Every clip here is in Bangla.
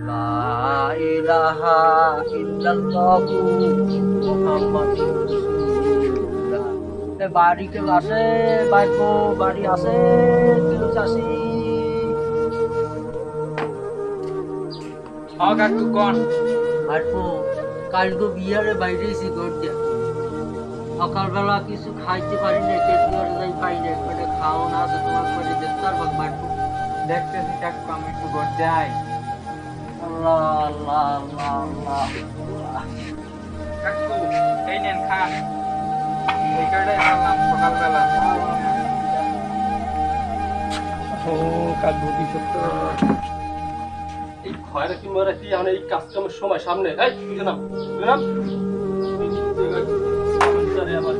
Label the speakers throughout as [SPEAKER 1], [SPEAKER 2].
[SPEAKER 1] লা ইলাহা ইল্লাল্লাহু মুহাম্মাদুর রাসূলুল্লাহ। বাড়ি কেউ আছে? বাইকো বাড়ি আছে কেউ চাষি?
[SPEAKER 2] কাকু কোন
[SPEAKER 1] বাইকো কালকে বিহারে বাইরেছি গড়িয়া, সকালবেলা কিছু খাইতে পারি না, কেটুয়ারে যাই পাই না, মানে খাও না আছে তোমার করে দেখতে আর বাইকো।
[SPEAKER 2] দেখতেছি কাকু, আমি একটু ঘর যাই।
[SPEAKER 1] আল্লাহ আল্লাহ আল্লাহ আল্লাহ আল্লাহ।
[SPEAKER 2] কাকু এই নেন খান, এই কার্ডে আনলাম সকালবেলা।
[SPEAKER 3] ও কাকু কি সত্য, এই খয়রাতি মরাতি এখন এই কাজকামের সময় সামনে এই বুঝে নাম আমার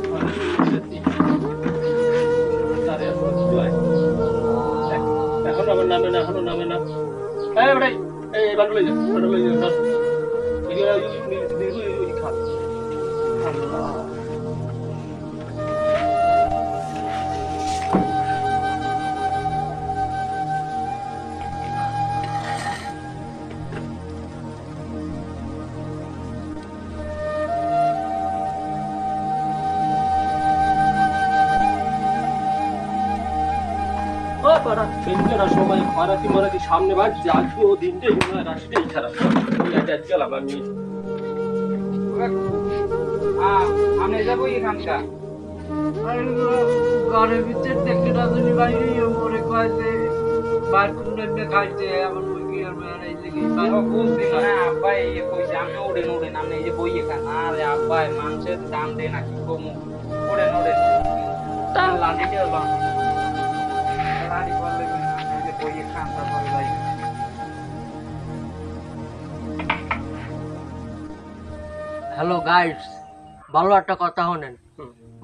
[SPEAKER 3] এখন আমার নামে না, এখনো নামে না। এই ওটাই এই বান্ডল লই যা, বান্ডল লই যা খা। সময় খরাতি মরাতি সামনে বাড়ছে, আজকে ও দিনটাই মনে হয় রাশিটাই খারাপ। গেলাম আমি
[SPEAKER 2] আমি যাবো এখানটা।
[SPEAKER 1] ঘরের ভিতর দেখতে না জানি বাইরে মরে কয় যে বার কুন্ডে খাইছে এমন মুরগি আর মেয়ে এই লেগে
[SPEAKER 2] বুঝছি না আব্বাই কইছে আমি উড়েন উড়েন, আমি এই যে বই এখান। আরে আব্বাই মানুষের দাম দেয় না, কি কমু, উড়েন উড়েন। লাঠি দিয়ে লাঠি বললে এই যে বই এখান, তারপরে যাই।
[SPEAKER 1] হ্যালো গাইস, ভালো একটা কথা শোনেন।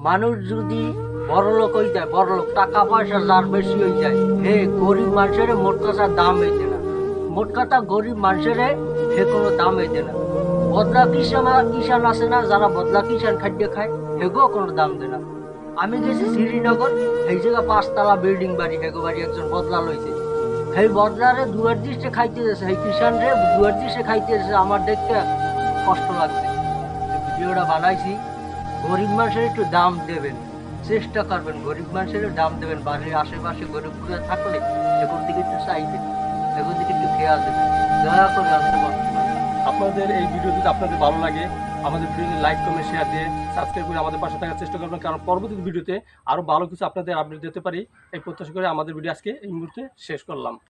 [SPEAKER 1] মানুষ যদি বড় লোক হয়ে যায়, বড় লোক টাকা পয়সা যার বেশি হয়ে যায়, হে গরিব মানুষের মোট কথা দাম হইতে না। মোট কথা গরিব মানুষের হে কোনো দাম হইতে না। বদলা কিষান আছে না, যারা বদলা কিষান খাদ্য খায় হেগো কোনো দাম দেয় না। আমি গেছি শ্রীনগর, এই জায়গা 5 তলা বিল্ডিং বাড়ি, হেগো বাড়ি একজন বদলা লইছে। সেই বদলারে দুয়ার দিশে খাইতে যাচ্ছে, সেই কিষান রে দুয়ার দিশে খাইতে যাচ্ছে। আমার দেখতে কষ্ট লাগছে। ভিডিওটা বানাইছি, গরিব মানুষের একটু দাম দেবেন, চেষ্টা করবেন গরিব মানুষের দাম দেবেন। বাড়ির আশেপাশে গরিবগুলো থাকলে এগুলোর দিকে একটু চাইবেন, এগুলোর দিকে একটু খেয়াল দেবেন, দয়া করে আসতে পারবেন।
[SPEAKER 3] আপনাদের এই ভিডিও যদি আপনাদের ভালো লাগে, আমাদের ভিডিওতে লাইক কমেন্ট শেয়ার দিয়ে সাবস্ক্রাইব করে আমাদের পাশে থাকার চেষ্টা করবেন, কারণ পরবর্তী ভিডিওতে আরও ভালো কিছু আপনাদের আপডেট দিতে পারি এই প্রত্যাশা করে আমাদের ভিডিও আজকে এই মুহূর্তে শেষ করলাম।